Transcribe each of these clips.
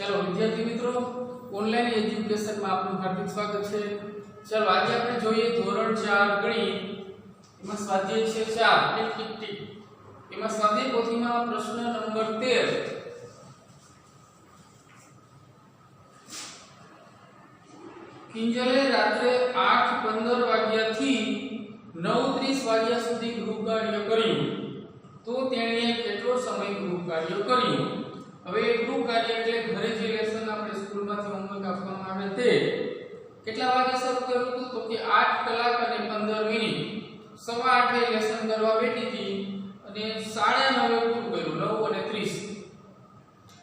चलो विद्यार्थी मित्रों ऑनलाइन एज्युकेशन में आपનું હાર્દિક સ્વાગત છે। चलो આજે આપણે જોઈએ ધોરણ 4 ગણિત એમાં સ્વાધ્યાય છે 4 ટીક ટીક એમાં સ્વાધ્યાય પોથીમાં પ્રશ્ન નંબર 13 કિંજલે રાત્રે 8:15 વાગ્યાથી 9:30 વાગ્યા સુધી ગૃહ કાર્ય કર્યું તો તેણે કેટલો સમય ગૃહ કાર્ય કર્યું। હવે ગૃહ કાર્ય એટલે ઘરે જે લેસન આપણે સ્કૂલમાંથી હોમવર્ક આપવામાં આવે તે કેટલા વાગે શરૂ કર્યું હતું તો કે 8 કલાક અને 15 મિનિટ 8:30 લેસન કરવા બેઠી હતી અને 9:30 પૂરું કર્યું 9 અને 30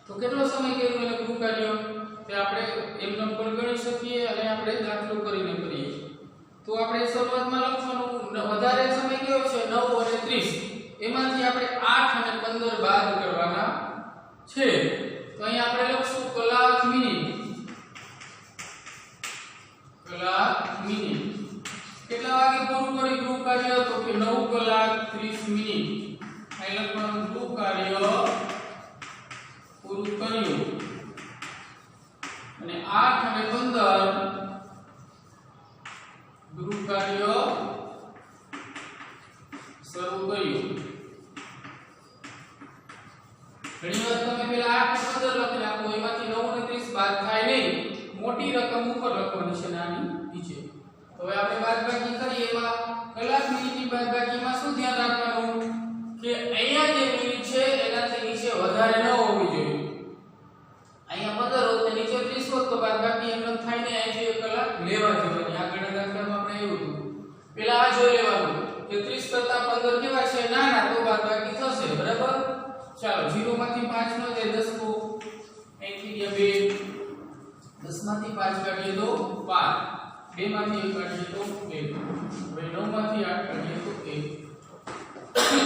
તો કેટલો સમય કર્યું એટલે ગૃહ કાર્ય તે આપણે એમનો પણ ગણી શકીએ અને આપણે દાખલો કરીને કરીએ। તો આપણે શરૂઆતમાં લખવાનું વધારે સમય કયો છે 9 અને 30 એમાંથી આપણે 8 અને 15 બાદ કરવાના છે। તો અહીં આપણે લખશું કલાક મિનિટ કેટલા વાગે પૂરું કર્યું ગૃહ કાર્ય તો કે 9 કલાક 30 મિનિટ અહીં લખવાનું ગૃહ કાર્ય પૂરું કર્યું અને 8 અને 15 ગૃહ કાર્ય શરૂ કર્યું। ઘણી વાર તમે પેલા 8 અને 15 લખી નાખો એમાંથી 9 અને 30 બાદ થાય નહીં મોટી રકમ ઉપર લખવાની છે નાની નીચે। તો હવે આપણે બાદબાકી કરીએ એમાં કલાક મિનિટની બાદબાકીમાં શું ધ્યાન રાખવાનું કે અહીંયા જે મિનિટ છે એનાથી નીચે વધારે ન હોવી જોઈએ। અહીંયા 15 હોત ને નીચે 30 હોત તો બાદબાકી એમ થાય ને અહીં જે કલાક લેવા જવાની આગળના દાખલામાં આપણે એવું હતું પેલા આ જોઈ લેવાનું કે 30 કરતા 15 કેવા છે નાના તો બાદબાકી થશે બરાબર। ચાલો 0 માંથી 5 નો જાય 10 को અહીંથી ગયા 2 10 માંથી 5 કાઢીએ તો 5 2 માંથી 1 કાઢીએ તો 2 હવે 9 માંથી 8 કાઢીએ તો 1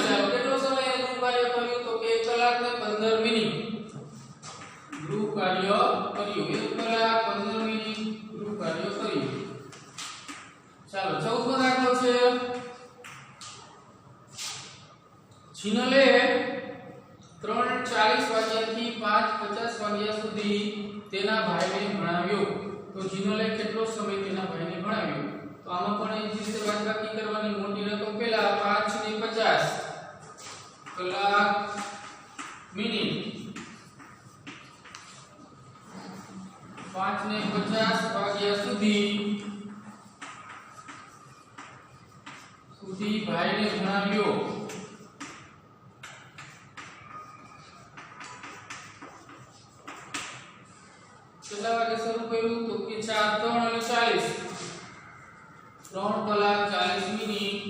ચાલો કેટલો સમય ગૃહ કાર્ય કર્યું તો 1 કલાક ને 15 મિનિટ ગૃહ કાર્ય કર્યું 1 કલાક 15 મિનિટ ગૃહ કાર્ય કર્યું। ચાલો 14મો દાખલો છે જીનલે 3:40 વાગ્યાથી 5:50 વાગ્યા સુધી તેના ભાઈને ભણાવ્યો તો જીનલે કેટલો સમય તેના ભાઈને ભણાવ્યો તો આમાં પણ એ જ રીતે બાદબાકી કરવાની મોટી રકમ પહેલા 5 ને 50 કલાક મિનિટ 5 ને 50 વાગ્યા સુધી ભાઈને ભણાવ્યો કેટલા વાગે શરૂ કર્યું તો કે 4 3 અને 40 3 કલાક 40 મિનિટ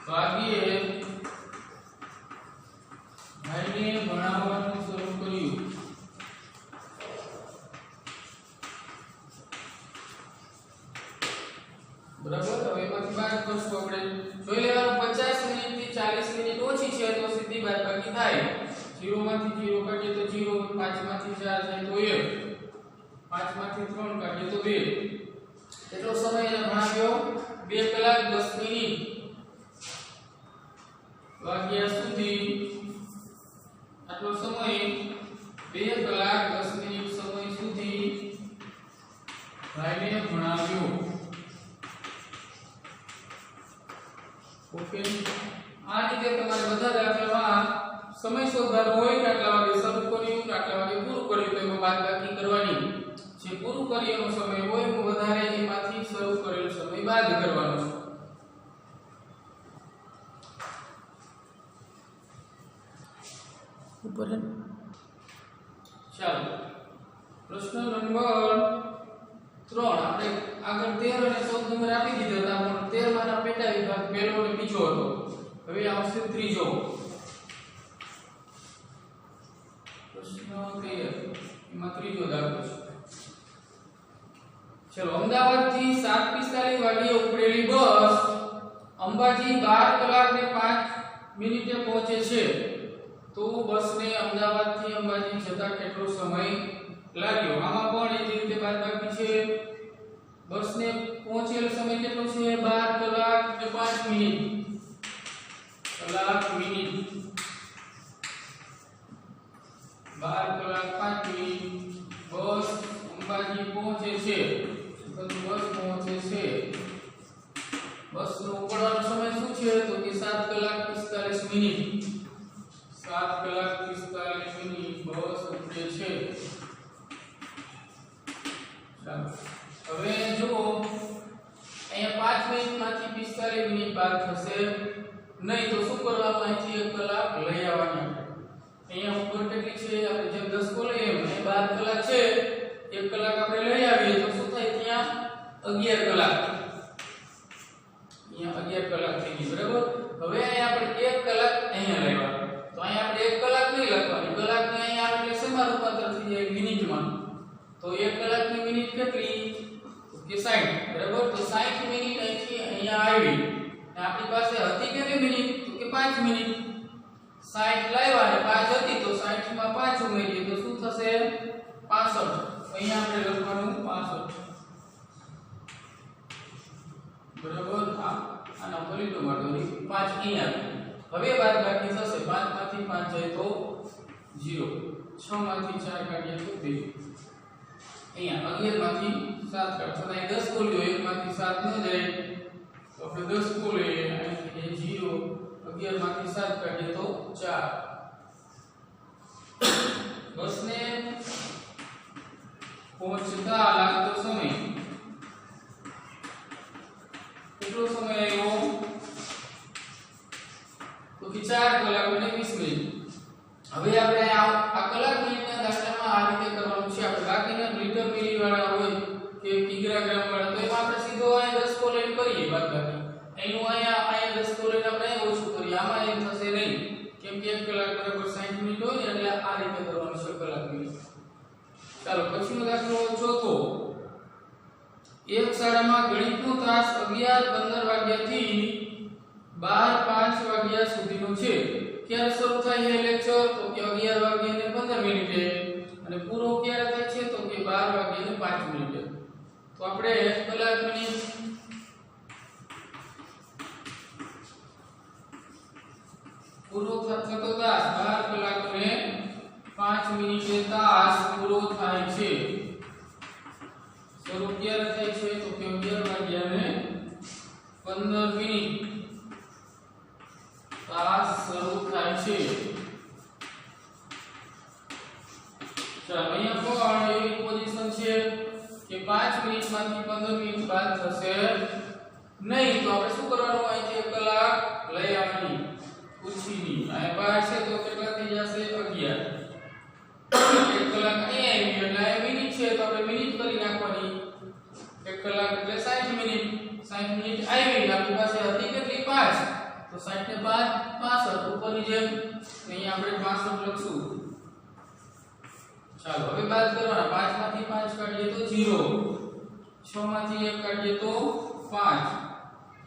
ભાગ્યે ભાઈને ભણાવવાનું શરૂ કર્યું। બરાબર હવે એમાંથી બાદ કરશું આપણે જોઈ લેવાનું 50 મિનિટ થી 40 મિનિટ ઓછી છે તો સીધી બાદબાકી થાય 0 માંથી 0 કાઢીએ તો 0 5 માંથી 4 જાય તો 1 5 માંથી 3 કાઢીએ તો 2 એટલો સમય એને ભણાવ્યો 2 કલાક 10 મિનિટ વાગ્યા સુધી આટલો સમય 2 કલાક 10 મિનિટ સમય સુધી ભાઈને ભણાવ્યો। ઓકે આ રીતે તમારે બધા દાખલામાં સમય શોધવાનો હોય કે આટલા વાગે શરૂ કર્યું કે આટલા વાગે પૂરું કર્યું તો એમાં બાદબાકી કરવાની જે પૂરું કર્યાનો સમય હોય એ વધારે એમાંથી શરૂ કરેલો સમય બાદ કરવાનો છે। ઉપર ચાલો પ્રશ્ન નંબર 3 આપણે આગળ 13 અને 14 નંબર આપી દીધા હતા પણ 13 માના પેટા વિભાગ પહેલો અને બીજો હતો હવે આવશે ત્રીજો પ્રશ્ન ક્લિયર એમાં ત્રીજો દાખલો છે। ચલો અમદાવાદથી 7:45 વાગ્યે ઉપડેલી બસ અંબાજી 12 કલાક ને 5 મિનિટે પહોંચે છે તો બસને અમદાવાદથી અંબાજી જતા કેટલો સમય લાગ્યો। આમાં પણ એ જ રીતે બાદબાકી છે બસને પહોંચેલો સમય કેટલો છે 12 કલાક ને 5 મિનિટ કલાક મિનિટ 12 કલાક 5 મિનિટ બસ અંબાજી પહોંચે છે તો બસ પહોંચે છે બસનો ઉપડવાનો સમય શું છે તો કે 7 કલાક 45 મિનિટ 7 કલાક 45 મિનિટ બસ ઉપડે છે ચાલો હવે જુઓ અહીંયા 5 મિનિટમાંથી 45 મિનિટ બાદ થશે નહીં તો શું કરવાનું અહીંથી 1 કલાક લઈ આવવાની અહીંયા ઉપર કેટલી છે આપણે જેમ 10 કો લઈએ એમ 12 કલાક છે 1 કલાક આપણે લઈ આવીએ તો શું થાય ત્યાં 11 કલાક અહીંયા 11 કલાક થઈ ગઈ બરાબર હવે અહીંયા આપણે 1 કલાક અહીંયા લેવા તો અહીંયા આપણે 1 કલાક નહીં લખવાની કલાકને અહીંયા આવે એટલે શેમાં રૂપાંતર થઈ જાય મિનિટમાં તો 1 કલાકની મિનિટ કેટલી કે 60 બરાબર તો 60 મિનિટ અહીંથી અહીંયા આવી અને આપણી પાસે હતી કેટલી મિનિટ તો કે 5 મિનિટ 60 લાવ્યા અને 5 હતી તો 60 માં 5 ઉમેરીએ તો શું થશે 65 અહીંયા આપણે લખવાનું 65 બરાબર આના ફરીનો માર્ગની 5 અહીંયા હવે બાદબાકી થશે 5 માંથી 5 જાય તો 0 6 માંથી 4 કાઢીએ તો 2 અહીંયા 11 માંથી 7 કાઢો તો અહીં 10 કો લ્યો 1 માંથી 7 ન જાય તો આપણે 10 કો લઈએ અહીં 0 11 માંથી 7 કાઢીએ તો 4 બસને પહોંચતા લાગતો સમય કેટલો સમય આવ્યો તો કે 4 કલાક અને 20 મિનિટ હવે આપણે આ કલાક મિનિટના દાખલામાં આ રીતે કરવાનું છે આપણે બાકીના મીટર મિલી વાળા હોય કે કિગ્રાગ્રામ વાળા તો એમાં આપણે સીધો અહીંયા 10 કો લઈને કરીએ બાદબાકી એનું અહીંયા 10 કો લઈને આપણે ઓછું કરીએ આમાં એમ થશે નહીં કેમ કે 1 કલાક બરાબર 60 મિનિટ હોય એટલે આ રીતે કરવાનું છે કલાક મિનિટ ચાલો પછીનો દાખલો ચોથો એક શાળામાં ગણિતનો તાસ 11:15 વાગ્યાથી 12:05 વાગ્યા સુધીનો છે ક્યારે શરૂ થાય છે લેક્ચર તો કે 11:15 મિનિટે અને પૂરો ક્યારે થાય છે તો કે 12:05 મિનિટે તો આપણે કલાક મિનિટ પૂરો થતો તાસ 12 કલાક અને 5 મિનિટે તાસ પૂરો થાય છે શરૂ ક્યારે થાય છે તો કે 11:15 મિનિટ તાસ શરૂ થાય છે ચાલો અહીંયા પણ એવી પોઝિશન છે કે 5 મિનિટમાંથી 15 મિનિટ બાદ થશે નહીં તો આપણે શું કરવાનું અહીંથી 1 કલાક લઈ આવવાની પૂછીની આ 12 છે તો કેટલા થઈ જશે 11 1 કલાક અહીંયા આવી એટલે મિનિટ છે તો આપણે મિનિટ કરી નાખવાની 1 કલાક એટલે 60 મિનિટ 60 મિનિટ આવી આપણી પાસે હતી કેટલી 5 તો 60 ને 5 65 ઉપરની જેમ અહીંયા આપણે 65 લખશું ચાલો હવે બાદ કરવાના 5 માંથી 5 કાઢીએ તો 0 6 માંથી 1 કાઢીએ તો 5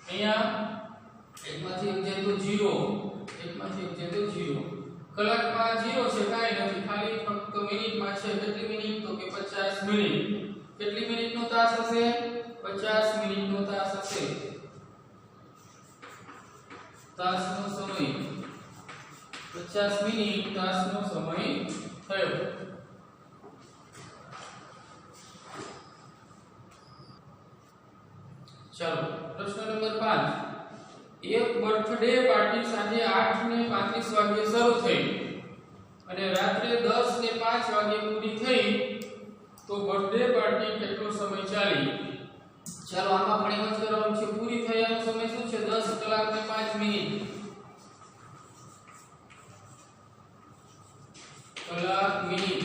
અહીંયા 1 માંથી 1 જાય તો 0 1 માંથી 1 જાય તો 0 કલાકમાં 0 છે કાઈ નથી ખાલી ફક્ત મિનિટમાં છે કેટલી મિનિટ તો કે 50 મિનિટ કેટલી મિનિટનો તાસ હશે 50 મિનિટનો તાસ હશે તાસનો સમય 50 મિનિટ તાસનો સમય થયો ચાલો પ્રશ્ન નંબર 5 એક બર્થડે પાર્ટી સાંજે 8:35 વાગ્યે શરૂ થઈ અને રાત્રે 10:05 વાગ્યે પૂરી થઈ તો બર્થડે પાર્ટી કેટલો સમય ચાલી ચાલો આમાં પણ એમ જ કરવાનું છે પૂરી થયાનો સમય શું છે 10 કલાક અને 5 મિનિટ કલાક મિનિટ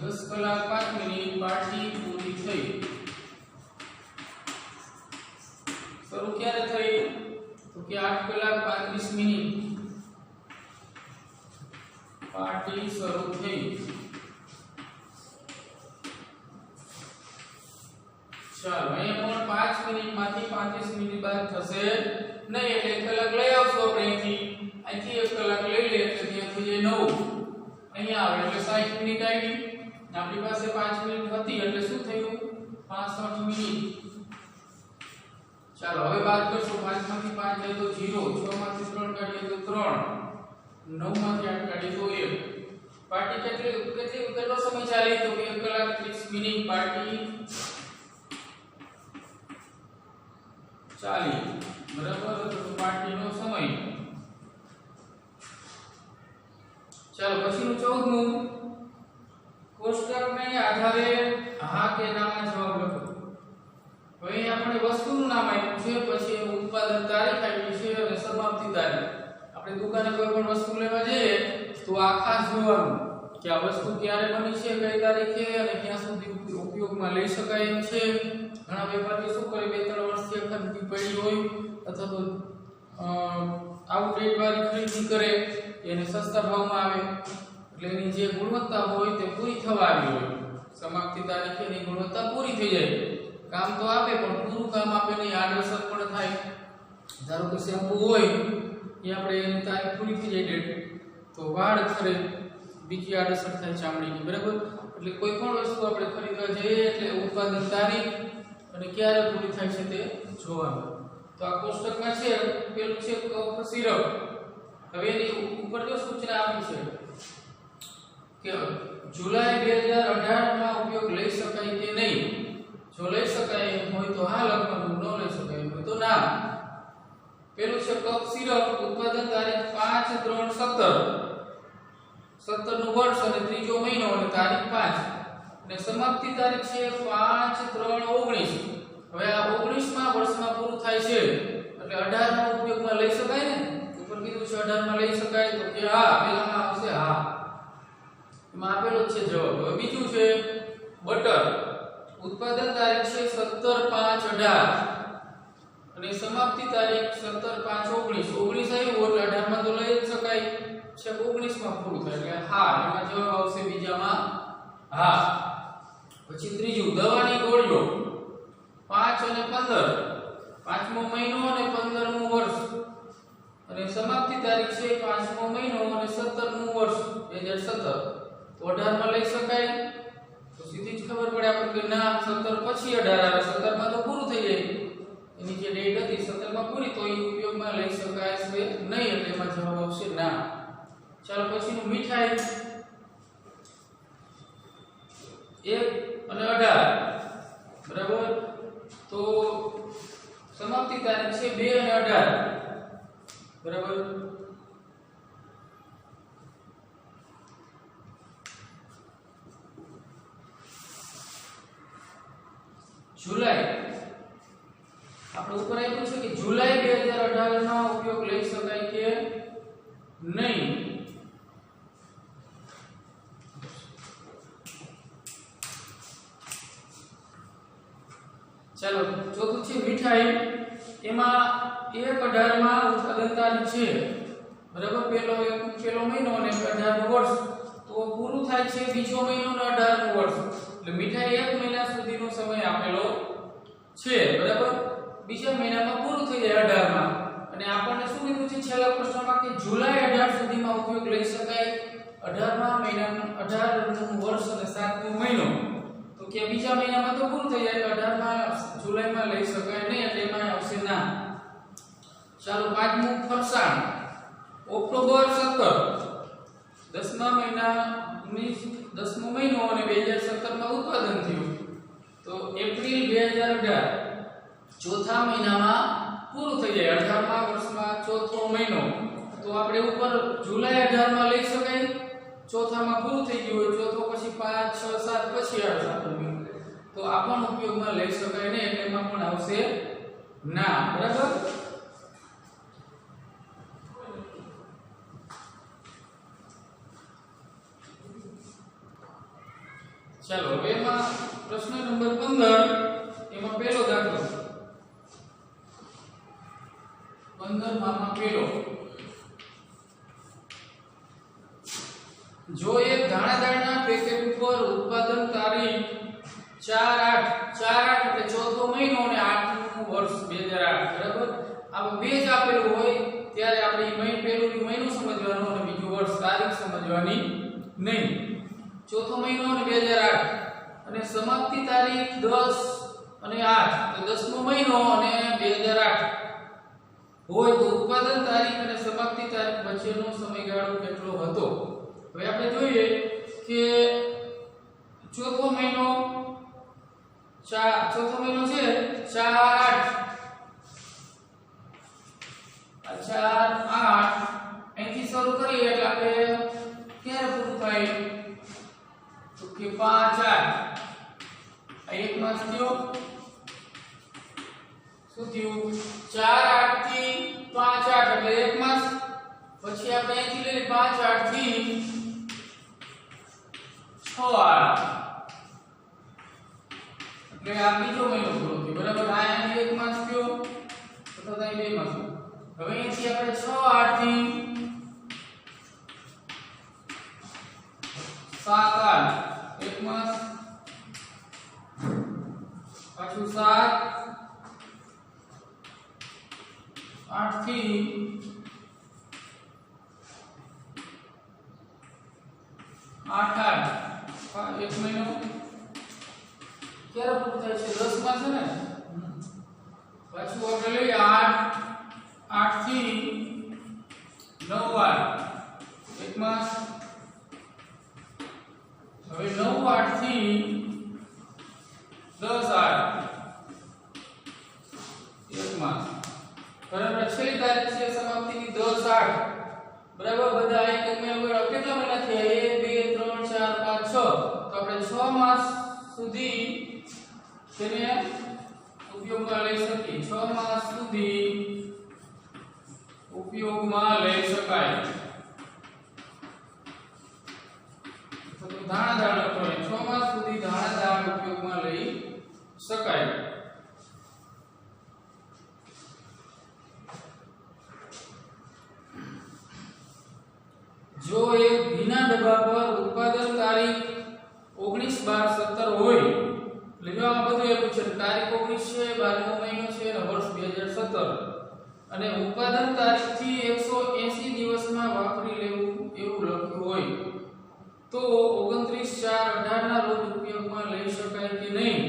10 કલાક 5 મિનિટ પાર્ટી પૂરી થઈ શરૂ ક્યારે થઈ તો કે 8 કલાક 35 મિનિટ પાર્ટી શરૂ થઈ ચાલો અહીંયા પણ 5 મિનિટમાંથી 35 મિનિટ બાદ થશે નહીં એટલે 1 કલાક લઈ આવશો આપણે અહીંથી 1 કલાક લઈ લે એટલે ત્યાં થઈ જાય 9 અહીંયા આવે એટલે 60 મિનિટ આવી આપણી પાસે 5 મિનિટ હતી એટલે શું થયું 65 મિનિટ ચાલો હવે બાદ કરશું 5 માંથી 5 જાય તો 0 6 માંથી 3 કાઢીએ તો 3 9 માંથી 8 કાઢી તો 1 પાર્ટી કેટલો સમય ચાલી તો 1 કલાક 30 મિનિટ પાર્ટી ચાલી બરાબર તો પાર્ટીનો સમય ચાલો પછીનું 14મું કોષ્ટકને આધારે હા કે નામાં જવાબ લખો હવે આપણે વસ્તુનું નામ આપ્યું છે પછી એનું ઉત્પાદન તારીખ આપી છે અને સમાપ્તિ તારીખ આપણે દુકાને કોઈ પણ વસ્તુ લેવા જઈએ તો આ ખાસ જોવાનું કે આ વસ્તુ ક્યારે બની છે કઈ તારીખે અને ક્યાં સુધી ઉપયોગમાં લઈ શકાય એમ છે ઘણા વેપારીઓ શું કરે 2-3 વર્ષથી અખંડી પડી હોય અથવા તો આઉટડેટ વાળી ખરીદી કરે એને સસ્તા ભાવમાં આવે એટલે એની જે ગુણવત્તા હોય તે પૂરી થવા આવી હોય સમાપ્તિ તારીખે એની ગુણવત્તા પૂરી થઈ જાય કામ તો આપે પણ પૂરું કામ આપે નહીં આડઅસર પણ થાય ધારો કે શેમ્પુ હોય એ આપણે એની તારીખ પૂરી થઈ જાય ડેટ તો વાળ ખરે બીજી આડઅસર થાય ચામડીની બરાબર એટલે કોઈ પણ વસ્તુ આપણે ખરીદવા જઈએ એટલે ઉત્પાદન તારીખ અને ક્યારે પૂરી થાય છે તે જોવાનું તો આ કોષ્ટકમાં છે પેલું છે કફ સિરપ હવે એની ઉપર જો સૂચના આપી છે કે જુલાઈ 2018 માં ઉપયોગ લઈ શકાય કે નહીં જો લઈ શકાય એમ હોય તો હા લખવાનું ન લઈ શકાય એમ હોય તો ના પેલું છે કફ સિરપ ઉત્પાદન તારીખ 5/3/17 નું વર્ષ અને ત્રીજો મહિનો અને તારીખ 5 અને સમાપ્તિ તારીખ છે 5/3/19 હવે આ 19 માં વર્ષમાં પૂરું થાય છે એટલે 18 માં ઉપયોગમાં લઈ શકાય ને ઉપર કીધું છે 18 માં લઈ શકાય તો કે હા પહેલામાં આવશે હા એમાં આપેલો છે જવાબ હવે બીજું છે બટર ઉત્પાદન તારીખ છે 17/5/18 અને સમાપ્તિ તારીખ 17/5/19 19 આવ્યું એટલે 18 માં તો લઈ જ શકાય છે 19 માં પૂરું થાય એટલે હા એમાં જવાબ આવશે બીજામાં હા પછી ત્રીજું દવાની ગોળીઓ 5 અને 15 પાંચમો મહિનો અને 15મું વર્ષ અને સમાપ્તિ તારીખ છે 5મો મહિનો અને 17મું વર્ષ 2017 તો 18 માં લઈ શકાય તો સીધી જ ખબર પડે આપણે કે ના 17 પછી 18 આવે 17 માં તો પૂરું થઈ જાય એની જે ડેટ હતી 17 માં પૂરી તો એ ઉપયોગમાં લઈ શકાય છે નહીં એટલે એમાં જવાબ આવશે ના ચાલો પછીનું મીઠાઈ 1 અને 18 બરાબર તો સમાપ્તિ તારીખ છે 2 અને 18 બરાબર જુલાઈ આપણે ઉપર આપ્યું છે કે જુલાઈ 2018 નો ઉપયોગ લઈ શકાય કે નહીં ચાલો ચોથું છે મીઠાઈ એમાં 1/18 માં ઉત્પાદન તારીખ છે બરાબર પેલો મહિનો અને 18મું વર્ષ તો પૂરું થાય છે બીજો મહિનો અને 18મું વર્ષ એટલે મીઠાઈ 1 મહિના સુધીનો સમય આપેલો છે બરાબર બીજા મહિનામાં પૂરું થઈ જાય 18 માં અને આપણને શું કીધું છે છેલ્લા પ્રશ્નમાં કે જુલાઈ 18 સુધીમાં ઉપયોગ લઈ શકાય 18મા મહિનાનું 18મું વર્ષ અને 7મો મહિનો તો કે બીજા મહિનામાં તો પૂરું થઈ જાય 18 માં જુલાઈમાં લઈ શકાય નહીં એટલે એમાં આવશે ના ચાલો પાંચમું ફરસાણ ઓક્ટોબર 17 10મા મહિના 10મો મહિનો અને 2017 માં ઉત્પાદન થયું તો એપ્રિલ 2018 ચોથા મહિનામાં પૂરું થઈ જાય 18મા વર્ષમાં ચોથો મહિનો તો આપણે ઉપર જુલાઈ 18 માં લઈ શકાય ચોથામાં પૂરું થઈ ગયું હોય ચોથો પછી 5 6 7 પછી આવે સાતમો તો આ પણ ઉપયોગમાં લઈ શકાય ને એટલે એમાં પણ આવશે ના બરાબર ચાલો હવે એમાં પ્રશ્ન નંબર 15 એમાં પહેલો દાખલો 15 માં પહેલો જો એક દાણાદારના પેકેટ ઉપર ઉત્પાદન તારીખ 4/8 એટલે ચોથો મહિનો અને 8મું વર્ષ 2008 બરાબર આ બે જ આપેલું હોય ત્યારે આપણે પહેલું મહિનો સમજવાનો અને બીજું વર્ષ તારીખ સમજવાની નહીં ચોથો મહિનો અને 2008 અને સમાપ્તિ તારીખ 10 અને 8 તો 10મો મહિનો અને 2008 હોય તો ઉત્પાદન તારીખ અને સમાપ્તિ તારીખ વચ્ચેનો સમયગાળો કેટલો હતો? હવે આપણે જોઈએ કે ચોથો મહિનો છે 4-8 અહીંથી શરૂ કરીએ એટલે આપણે ક્યારે પૂરું થાય તો કે 5-8 આ એક માસ થયો શું થયું 4-8 થી 5-8 એટલે એક માસ પછી આપણે અહીંથી લઈએ 5-8 થી 6-8 એટલે આ બીજો મહિનો પૂરો થયો બરાબર આ અહીં એક માસ થયો તો અહીં બે માસ હવે અહીંથી આપણે 6-8 થી 7-8 એક માસ પાછું 7-8 થી 8-8 એક મહિનો ક્યારે પૂરું થાય છે 10 માં છે ને પાછું આપણે લઈએ 8 થી 9-8 એક માસ હવે 9-8 થી 10-8 એક માસ બરાબર છેલ્લી તારીખ છે સમાપ્તિની 10-8 બરાબર બધા એક એક મહિના કેટલા મહિના થયા 1 2 3 4 5 6 તો આપણે 6 માસ સુધી તેને ઉપયોગમાં લઈ શકીએ 6 માસ સુધી ઉપયોગમાં લઈ શકાય તો ધાણા દાળ લખો 6 માસ સુધી ધાણા દાળ ઉપયોગમાં લઈ શકાય જો એક ભીના ડબ્બા પર ઉત્પાદન તારીખ 19/12/17 હોય એટલે જો આ બધું એવું છે તારીખ 19 છે 12મો મહિનો છે અને વર્ષ 2017 અને ઉત્પાદન તારીખ થી 180 દિવસમાં વાપરી લેવું એવું લખ્યું હોય તો 29/4/18 ના રોજ ઉપયોગમાં લઈ શકાય કે નહીં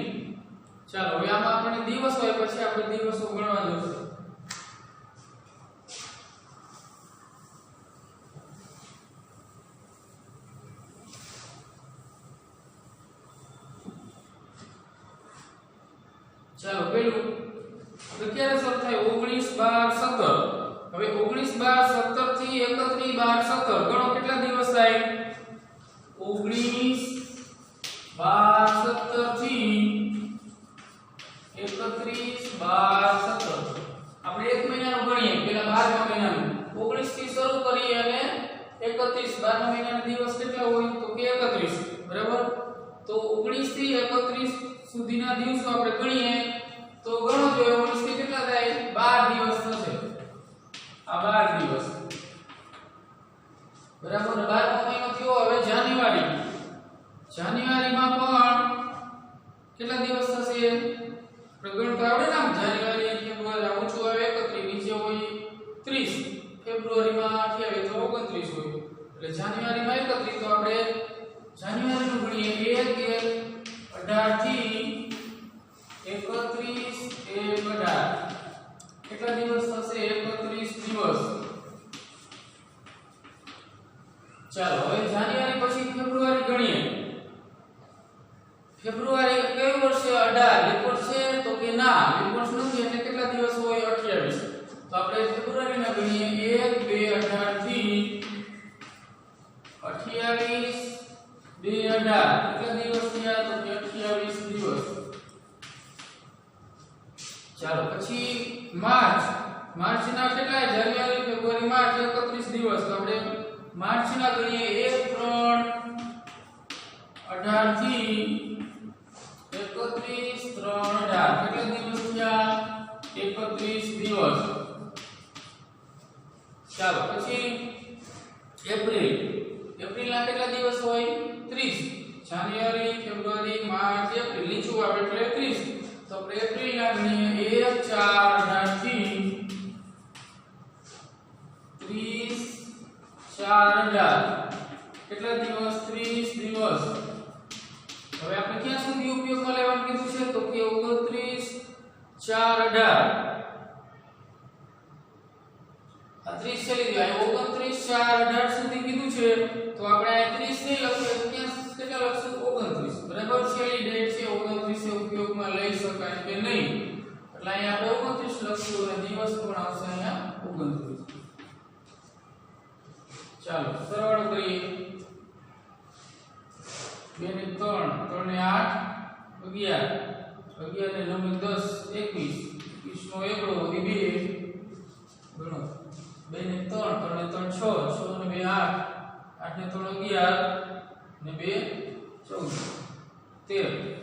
ચાલો હવે આમાં આપણે દિવસ હોય પછી આપણે દિવસો ગણવા જોઈશે ચાલો પેલું તો ક્યારે શરૂ થાય 19/12/17 હવે 19/12/17 થી 31/12/17 ગણો કેટલા દિવસ થાય 19/12/17 થી 31/12/17 આપણે એક મહિનાનું ગણીએ પેલા 12મા મહિનાનું 19 થી શરૂ કરીએ અને 31 12મા મહિનાના દિવસ કેટલા હોય તો કે 31 બરાબર તો 19 થી 31 સુધીના દિવસો આપણે ગણીએ તો ગણો જો 19 થી કેટલા થાય 12 દિવસ થશે આ 12 દિવસ બરાબર 12મો મહિનો થયો હવે જાન્યુઆરીમાં પણ કેટલા દિવસ થશે ગણતા આવડે ને જાન્યુઆરી ફેબ્રુઆરી ઓછું આવે 31 નીચે હોય 30 ફેબ્રુઆરીમાં 28 તો 29 હોય એટલે જાન્યુઆરીમાં 31 તો આપણે જાન્યુઆરીનું ગણીએ 1/18 થી 31/18 કેટલા દિવસ થશે 31 દિવસ ચાલો હવે જાન્યુઆરી પછી ફેબ્રુઆરી ગણીએ ફેબ્રુઆરી કયું વર્ષ છે 18 એક વર્ષ છે તો કે ના એક વર્ષ નથી એટલે કેટલા દિવસ હોય 28 તો આપણે ફેબ્રુઆરીના ગણીએ 1/2/18 થી 28 2/18 કેટલા દિવસ થયા તો કે 28 દિવસ ચાલો પછી માર્ચના કેટલા જાન્યુઆરી ફેબ્રુઆરી માર્ચ 31 દિવસ તો આપણે માર્ચના ગણીએ 1/3/18 થી 31/3/18 કેટલા દિવસ થયા 31 દિવસ ચાલો પછી એપ્રિલના કેટલા દિવસ હોય 30 જાન્યુઆરી ફેબ્રુઆરી માર્ચ એપ્રિલ નીચું આવે એટલે 30 તો આપણે એપ્રિલના ગણીએ 1/4/18 થી 30/4/18 કેટલા દિવસ 30 દિવસ હવે આપણે ક્યાં સુધી ઉપયોગમાં લેવાનું કીધું છે તો કે 29/4/18 આ 30 છે લીધું આ 29 4 18 સુધી કીધું છે તો આપણે આ 30 નહીં લખીએ તો ક્યાં કેટલા લખશું 29 બરાબર છેલ્લી ડેટ છે 29 એ ઉપયોગમાં લઈ શકાય કે નહીં એટલે અહીંયા આપણે 29 લખશું અને દિવસ પણ આવશે અહીંયા 29 ચાલો સરવાળો કરીએ 2 ને 3 3 ને 8 11 11 ને 9 10 21 21 નો એકડો વધી 2 ગણો 2 ને 3 3 ને 3 6 6 ને 2 8 8 ને 3 11 ને 2 14 13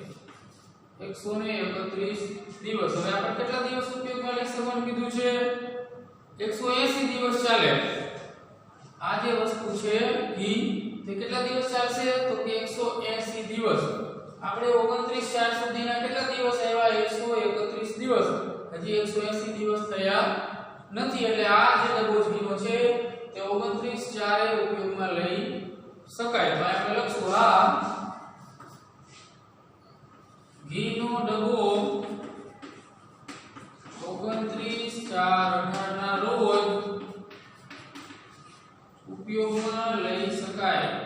131 દિવસ હવે આપણે કેટલા દિવસ ઉપયોગમાં લઈ શકવાનું કીધું છે 180 દિવસ ચાલે આ જે વસ્તુ છે ઘી તે કેટલા દિવસ ચાલશે તો કે 180 દિવસ આપણે 29 4 સુધીના કેટલા દિવસ આવ્યા 131 દિવસ હજી 180 દિવસ થયા નથી એટલે આ જે ડબ્બો ઘીનો છે તે 29 4 એ ઉપયોગમાં લઈ શકાય તો આપણે લખશું આ ઘીનો ડબ્બો 29 4 18 ના રોજ ઉપયોગમાં લઈ શકાય